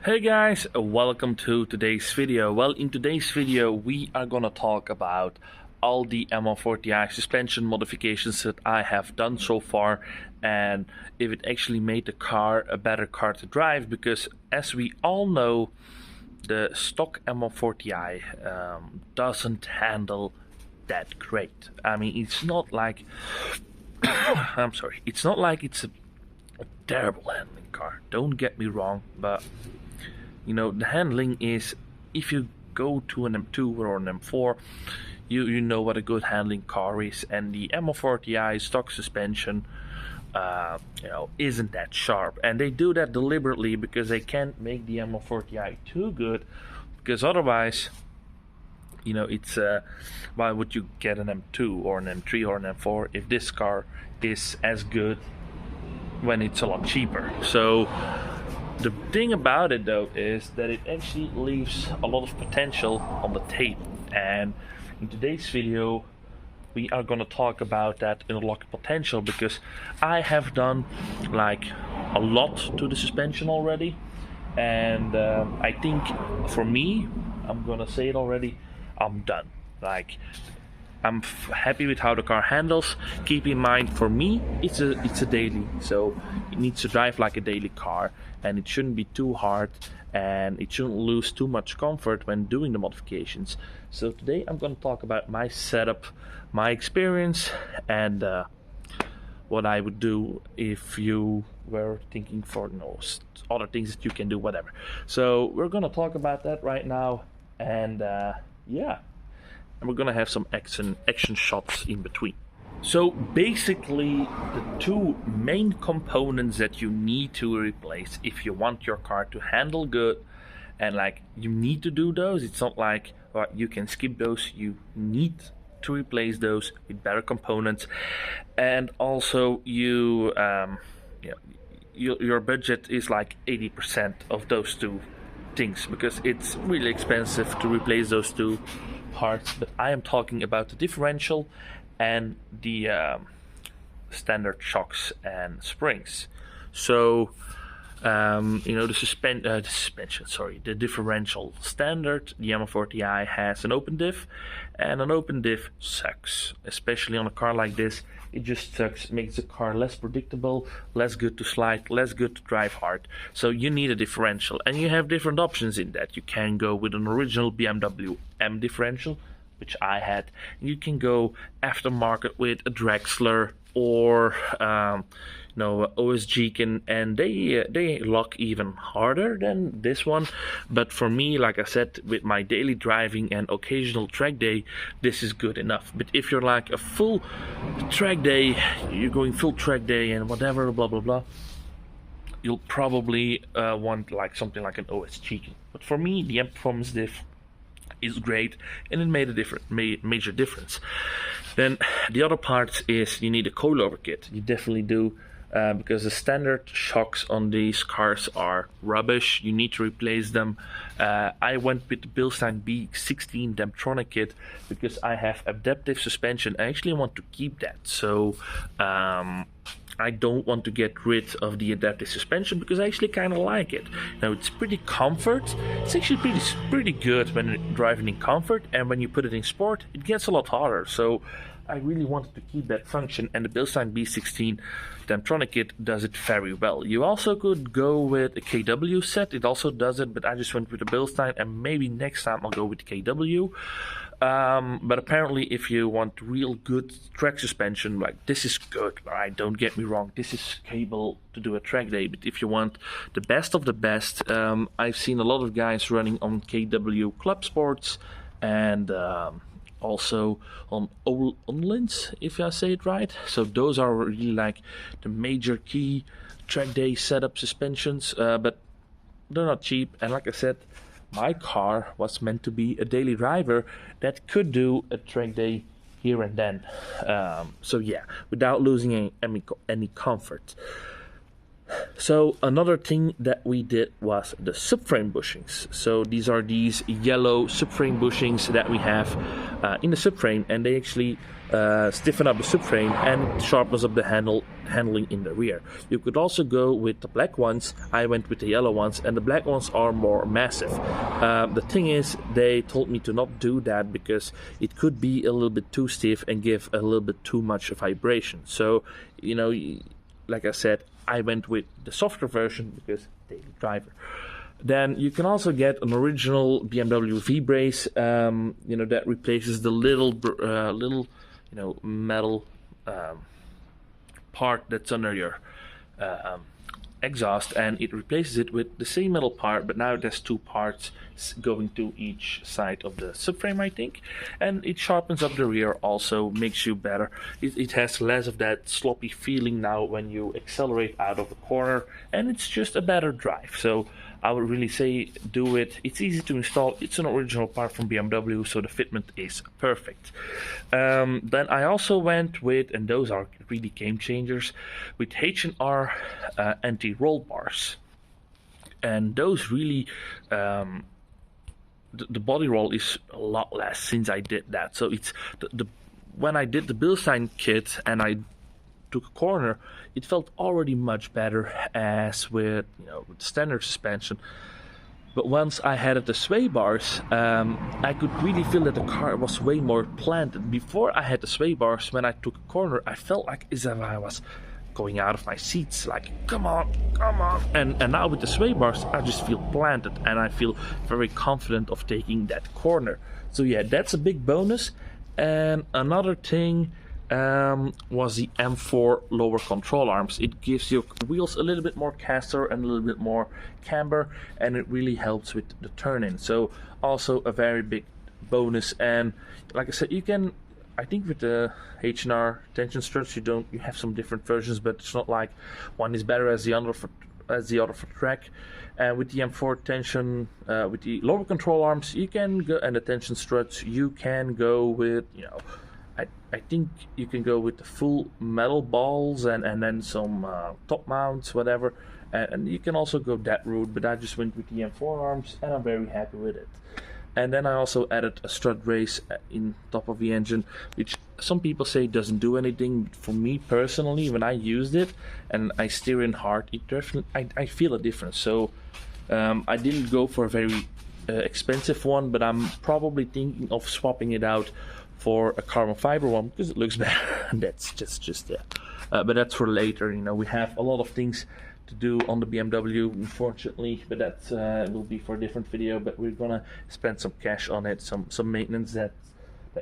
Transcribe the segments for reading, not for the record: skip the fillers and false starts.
Hey guys, welcome to today's video. Well, in today's video we are gonna talk about all the M140i suspension modifications that I have done so far and if it actually made the car a better car to drive, because as we all know, the stock M140i doesn't handle that great. I mean, it's not like I'm sorry, it's not like it's a terrible handling car, don't get me wrong, but you know, the handling is, if you go to an M2 or an M4, you know what a good handling car is, and the M140i stock suspension isn't that sharp, and they do that deliberately because they can't make the M140i too good, because otherwise, you know, it's why would you get an M2 or an M3 or an M4 if this car is as good when it's a lot cheaper? So the thing about it though is that it actually leaves a lot of potential on the table, and in today's video we are going to talk about that unlock potential, because I have done like a lot to the suspension already, and I think for me, I'm gonna say it already, I'm done. Like, I'm happy with how the car handles. Keep in mind, for me, it's a daily, so it needs to drive like a daily car, and it shouldn't be too hard, and it shouldn't lose too much comfort when doing the modifications. So today I'm going to talk about my setup, my experience, and what I would do if you were thinking for other things that you can do, whatever. So we're going to talk about that right now, and yeah. And we're gonna have some action shots in between. So basically, the two main components that you need to replace if you want your car to handle good, and like you need to do those, it's not like you can skip those, you need to replace those with better components. And also your budget is like 80% of those two things, because it's really expensive to replace those two parts. But I am talking about the differential and the standard shocks and springs. So the differential standard, the M140i has an open diff, and an open diff sucks, especially on a car like this. It just sucks. It makes the car less predictable, less good to slide, less good to drive hard. So you need a differential, and you have different options in that. You can go with an original BMW M differential, which I had. You can go aftermarket with a Drexler or OSG, and they lock even harder than this one. But for me, like I said, with my daily driving and occasional track day, this is good enough. But if you're like a full track day, you're going full track day and whatever, blah blah blah, you'll probably want like something like an OSG. But for me, the M Performance diff is great, and it made a major difference. Then the other part is you need a coilover kit. You definitely do, because the standard shocks on these cars are rubbish. You need to replace them. I went with the Bilstein B16 Damtronic kit because I have adaptive suspension. I actually want to keep that, so I don't want to get rid of the adaptive suspension because I actually kind of like it. Now, it's pretty comfort. It's actually pretty good when driving in comfort, and when you put it in sport, it gets a lot harder. So I really wanted to keep that function, and the Bilstein B16 Damtronic kit does it very well. You also could go with a KW set. It also does it, but I just went with the Bilstein, and maybe next time I'll go with the KW. But apparently, if you want real good track suspension, like, this is good, alright, don't get me wrong, this is capable to do a track day. But if you want the best of the best, I've seen a lot of guys running on KW Club Sports, and also on Onlins, if I say it right. So those are really like the major key track day setup suspensions, but they're not cheap. And like I said, my car was meant to be a daily driver that could do a track day here and then. So yeah, without losing any comfort. So another thing that we did was the subframe bushings. So these are these yellow subframe bushings that we have in the subframe, and they actually stiffen up the subframe and sharpens up the handling in the rear. You could also go with the black ones. I went with the yellow ones, and the black ones are more massive. The thing is, they told me to not do that because it could be a little bit too stiff and give a little bit too much vibration. So, you know, like I said, I went with the softer version because daily driver. Then you can also get an original BMW V-brace, that replaces the little metal part that's under your exhaust, and it replaces it with the same metal part, but now it has two parts going to each side of the subframe, I think, and it sharpens up the rear, also makes you better. It has less of that sloppy feeling now when you accelerate out of the corner, and it's just a better drive. So I would really say do it. It's easy to install. It's an original part from BMW, so the fitment is perfect. Then I also went with, and those are really game changers, with H&R anti-roll bars. And those really, the body roll is a lot less since I did that. So it's when I did the Bilstein kit and I took a corner, it felt already much better as with with standard suspension. But once I had the sway bars, I could really feel that the car was way more planted. Before I had the sway bars, when I took a corner, I felt like as if I was going out of my seats, like come on. And now with the sway bars, I just feel planted and I feel very confident of taking that corner. So yeah, that's a big bonus. And another thing was the M4 lower control arms. It gives your wheels a little bit more caster and a little bit more camber, and it really helps with the turn-in. So also a very big bonus. And like I said, you can, I think with the H&R tension struts, you have some different versions, but it's not like one is better as the other for track. And with the M4 tension, with the lower control arms, you can go, and the tension struts, you can go with I think you can go with the full metal balls and then some top mounts, whatever, and you can also go that route, but I just went with the M4 arms and I'm very happy with it. And then I also added a strut brace in top of the engine, which some people say doesn't do anything. For me personally, when I used it and I steer in hard, it definitely I feel a difference. So I didn't go for a very expensive one, but I'm probably thinking of swapping it out for a carbon fiber one because it looks better. And that's just yeah. But that's for later. We have a lot of things to do on the BMW, unfortunately, but that will be for a different video. But we're gonna spend some cash on it, some maintenance that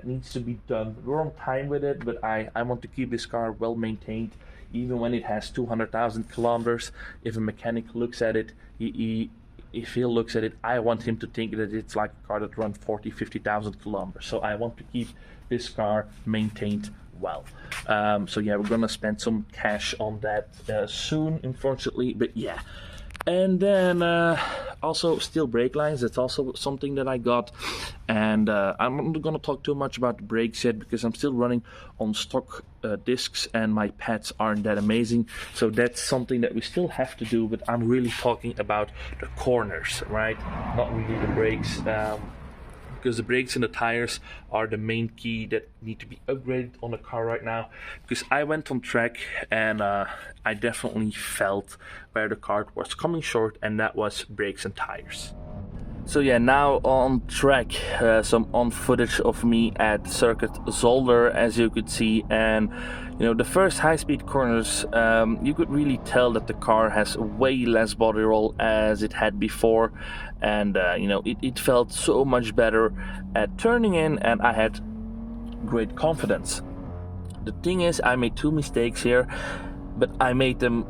needs to be done. We're on time with it, but I want to keep this car well maintained, even when it has 200,000 kilometers. If a mechanic looks at it, if he looks at it, I want him to think that it's like a car that runs 40-50,000 kilometers. So I want to keep this car maintained well. So yeah, we're gonna spend some cash on that soon, unfortunately, but yeah. And then also steel brake lines. That's also something that I got, and I'm not gonna talk too much about the brakes yet because I'm still running on stock discs and my pads aren't that amazing. So that's something that we still have to do, but I'm really talking about the corners, right? Not really the brakes. Because the brakes and the tires are the main key that need to be upgraded on the car right now. Because I went on track and I definitely felt where the car was coming short, and that was brakes and tires. So yeah, now on track, some on footage of me at Circuit Zolder, as you could see, and the first high-speed corners, you could really tell that the car has way less body roll as it had before, and it felt so much better at turning in, and I had great confidence. The thing is, I made two mistakes here, but I made them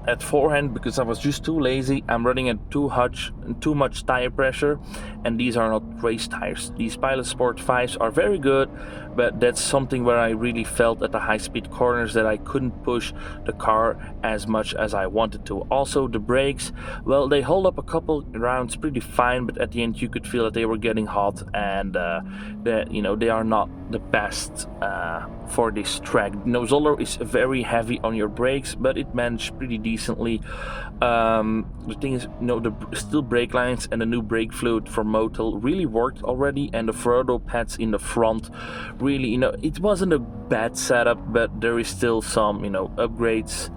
at forehand because I was just too lazy. I'm running at too much tire pressure, and these are not race tires. These Pilot Sport 5s are very good, but that's something where I really felt at the high-speed corners that I couldn't push the car as much as I wanted to. Also, the brakes, well, they hold up a couple rounds pretty fine, but at the end you could feel that they were getting hot, and they are not the best for this track. Zolder is very heavy on your brakes, but it managed pretty decent recently. The thing is, the steel brake lines and the new brake fluid from Motul really worked already, and the throttle pads in the front really, it wasn't a bad setup, but there is still some, upgrades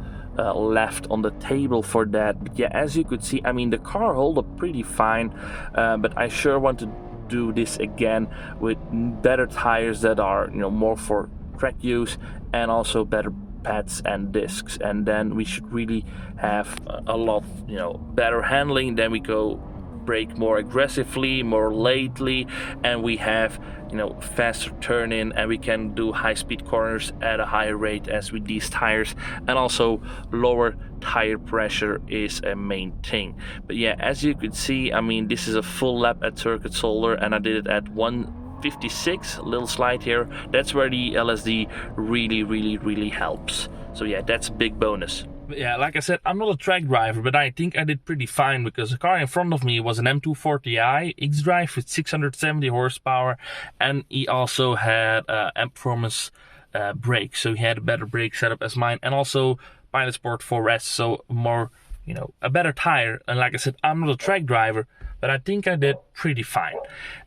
left on the table for that. But yeah, as you could see, I mean, the car hold up pretty fine, but I sure want to do this again with better tires that are, more for track use, and also better pads and discs, and then we should really have a lot, better handling. Then we go brake more aggressively, more lately, and we have, faster turn in, and we can do high speed corners at a higher rate as with these tires, and also lower tire pressure is a main thing. But yeah, as you could see, I mean, this is a full lap at Circuit Solder, and I did it at 156, a little slide here. That's where the LSD really helps. So yeah, that's a big bonus. But yeah, like I said, I'm not a track driver, but I think I did pretty fine, because the car in front of me was an M140i X-Drive with 670 horsepower, and he also had M-Performance brakes, so he had a better brake setup as mine, and also Pilot Sport 4S, so more, a better tire. And like I said, I'm not a track driver, but I think I did pretty fine.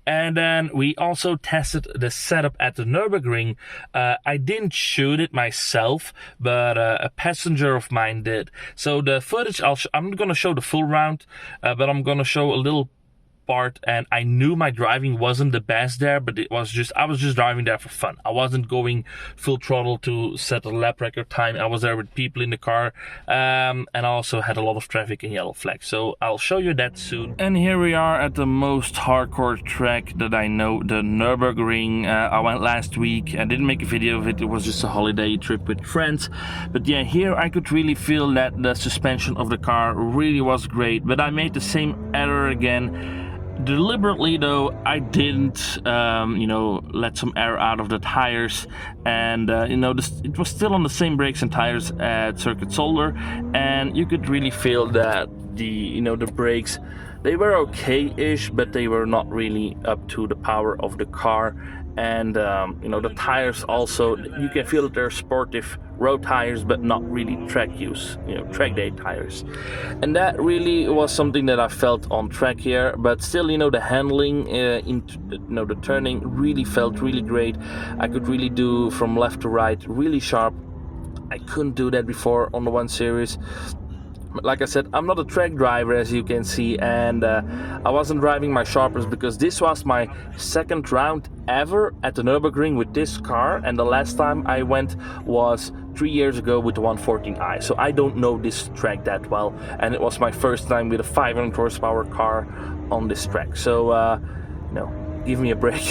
And then we also tested the setup at the Nurburgring. I didn't shoot it myself, but a passenger of mine did. So the footage, I'm not going to show the full round, but I'm going to show a little part, and I knew my driving wasn't the best there, but I was just driving there for fun. I wasn't going full throttle to set a lap record time. I was there with people in the car, and I also had a lot of traffic and yellow flags, so I'll show you that soon. And here we are at the most hardcore track that I know, the Nurburgring. I went last week. I didn't make a video of it, it was just a holiday trip with friends, but yeah, here I could really feel that the suspension of the car really was great, but I made the same error again. Deliberately though, I didn't let some air out of the tires, and it was still on the same brakes and tires at Circuit Solder, and you could really feel that the brakes, they were okay-ish, but they were not really up to the power of the car. And the tires also, you can feel that they're sportive road tires, but not really track use, track day tires. And that really was something that I felt on track here. But still, the handling into the turning really felt really great. I could really do from left to right really sharp. I couldn't do that before on the 1 Series. Like I said, I'm not a track driver, as you can see, and I wasn't driving my sharpest because this was my second round ever at the Nurburgring with this car, and the last time I went was 3 years ago with the 140i, so I don't know this track that well, and it was my first time with a 500 horsepower car on this track, so give me a break.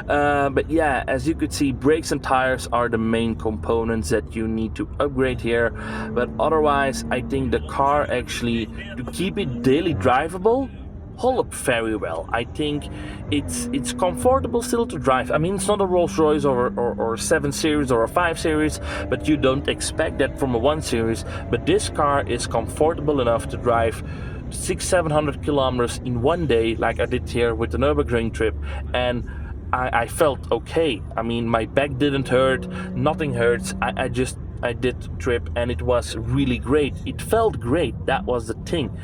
But yeah, as you could see, brakes and tires are the main components that you need to upgrade here, but otherwise I think the car actually, to keep it daily drivable, hold up very well. I think it's comfortable still to drive. I mean, it's not a Rolls Royce or a 7 Series or a 5 Series, but you don't expect that from a 1 Series, but this car is comfortable enough to drive 600-700 kilometers in one day, like I did here with the Nurburgring trip, and I felt okay. I mean, my back didn't hurt, nothing hurts. I did the trip, and it was really great. It felt great. That was the thing.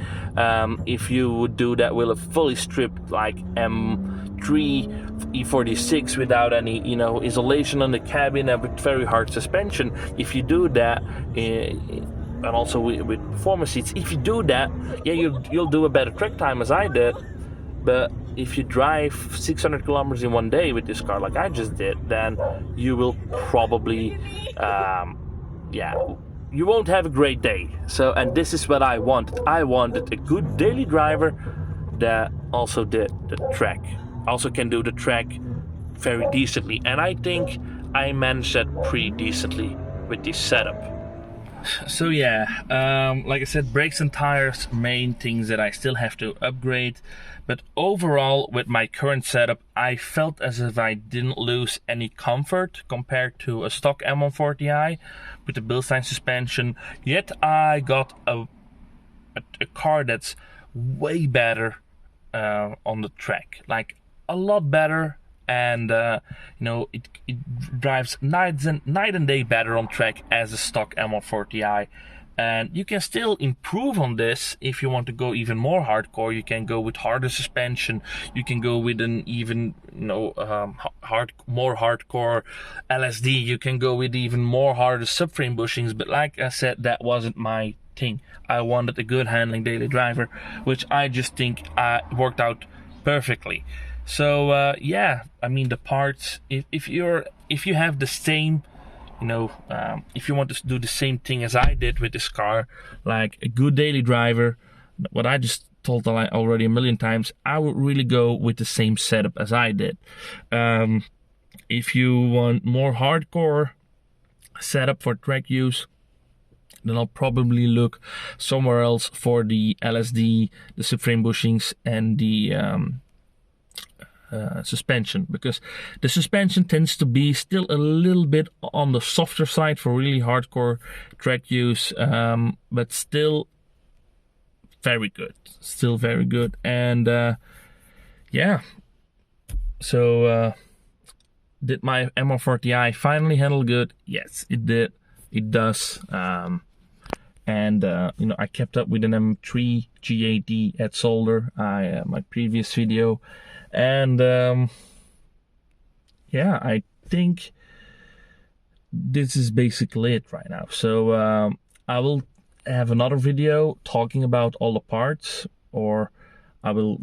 If you would do that with a fully stripped like M3 E46 without any isolation on the cabin and with very hard suspension, if you do that, and also with performance seats, if you do that, yeah, you'll do a better track time as I did. But if you drive 600 kilometers in one day with this car like I just did, then you will probably you won't have a great day. So, and this is what I wanted. I wanted a good daily driver that also did the track, also can do the track very decently, and I think I managed that pretty decently with this setup. So yeah, like I said, brakes and tires, main things that I still have to upgrade. But overall, with my current setup, I felt as if I didn't lose any comfort compared to a stock M140i with the Bilstein suspension. Yet I got a car that's way better on the track, like a lot better. And it drives night and day better on track as a stock M140i. And you can still improve on this if you want to go even more hardcore. You can go with harder suspension. You can go with an even, more hardcore LSD. You can go with even more harder subframe bushings. But like I said, that wasn't my thing. I wanted a good handling daily driver, which I just think worked out perfectly. So yeah, I mean, the parts, if you have the same, if you want to do the same thing as I did with this car, like a good daily driver, what I just told already a million times, I would really go with the same setup as I did. If you want more hardcore setup for track use, then I'll probably look somewhere else for the LSD, the subframe bushings, and the suspension, because the suspension tends to be still a little bit on the softer side for really hardcore track use, but still very good. And yeah, so did my M140i finally handle good? Yes, it did. It does. And I kept up with an M3 G80 at Solder, my previous video. And yeah, I think this is basically it right now. So I will have another video talking about all the parts, or I will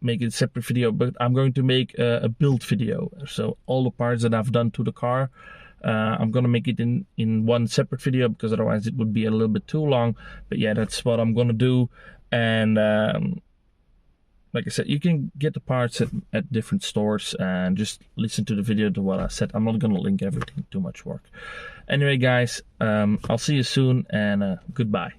make it a separate video, but I'm going to make a build video. So all the parts that I've done to the car, I'm gonna make it in one separate video, because otherwise it would be a little bit too long. But yeah, that's what I'm gonna do. And like I said, you can get the parts at different stores, and just listen to the video to what I said. I'm not gonna link everything, too much work. Anyway, guys, I'll see you soon, and goodbye.